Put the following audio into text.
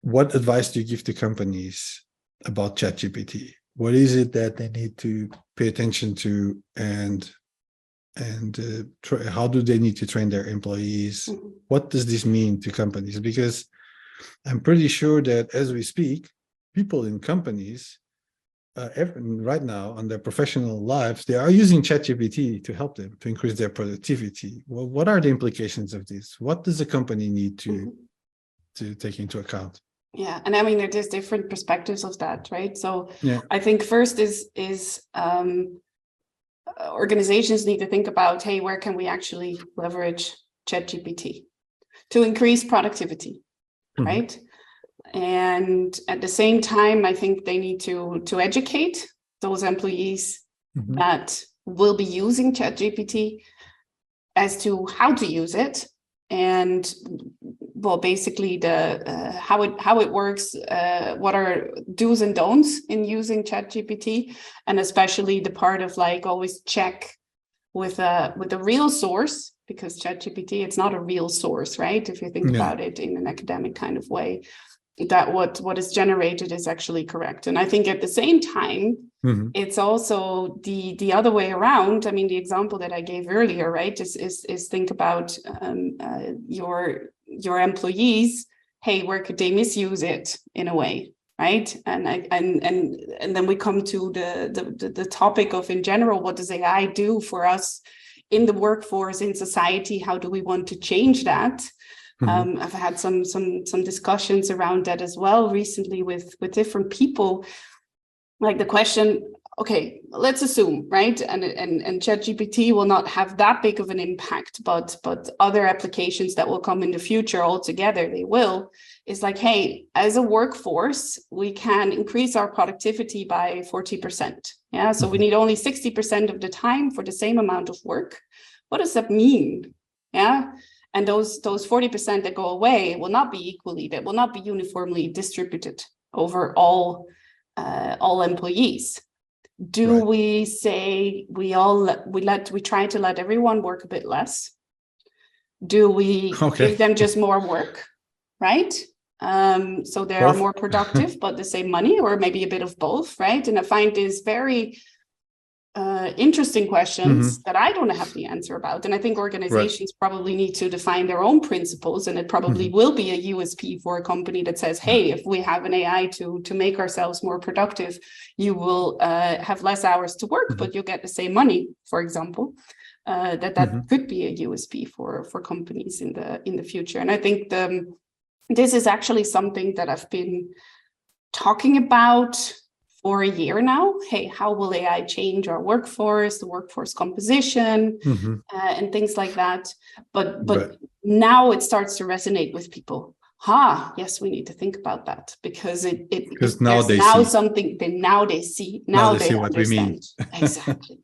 what advice do you give to companies about ChatGPT? What is it that they need to pay attention to, and how do they need to train their employees? What does this mean to companies? Because I'm pretty sure that as we speak, people in companies right now on their professional lives, they are using ChatGPT to help them to increase their productivity. Well, what are the implications of this? What does a company need to take into account? Yeah, and I mean, there's different perspectives of that, right? So yeah. I think first is organizations need to think about, hey, where can we actually leverage ChatGPT to increase productivity, right? And at the same time, I think they need to educate those employees that will be using ChatGPT as to how to use it, and well, basically the how it works, what are do's and don'ts in using ChatGPT, and especially the part of like always check with a real source, because ChatGPT, it's not a real source, right? If you think about it in an academic kind of way, that what is generated is actually correct. And I think at the same time, it's also the other way around. I mean, the example that I gave earlier, right, is think about your employees. Hey, where could they misuse it in a way, right? And then we come to the topic of, in general, what does AI do for us in the workforce, in society? How do we want to change that? I've had some discussions around that as well recently with different people. Like the question, okay, let's assume, right? And ChatGPT will not have that big of an impact, but other applications that will come in the future altogether, they will. It's like, hey, as a workforce, we can increase our productivity by 40%. Yeah, so we need only 60% of the time for the same amount of work. What does that mean? Yeah. And those 40% that go away will not be equally, that will not be uniformly distributed over all employees. Do we say we try to let everyone work a bit less? Do we give them just more work, right? So they are more productive, but the same money, or maybe a bit of both, right? And I find this very interesting questions that I don't have the answer about. And I think organizations probably need to define their own principles, and it probably will be a USP for a company that says, hey, if we have an AI to make ourselves more productive, you will have less hours to work, but you'll get the same money, for example. That could be a USP for companies in the future. And I think this is actually something that I've been talking about for a year now. Hey, how will AI change our workforce, the workforce composition, and things like that? But now it starts to resonate with people. Yes, we need to think about that, because now they see what we mean. Exactly.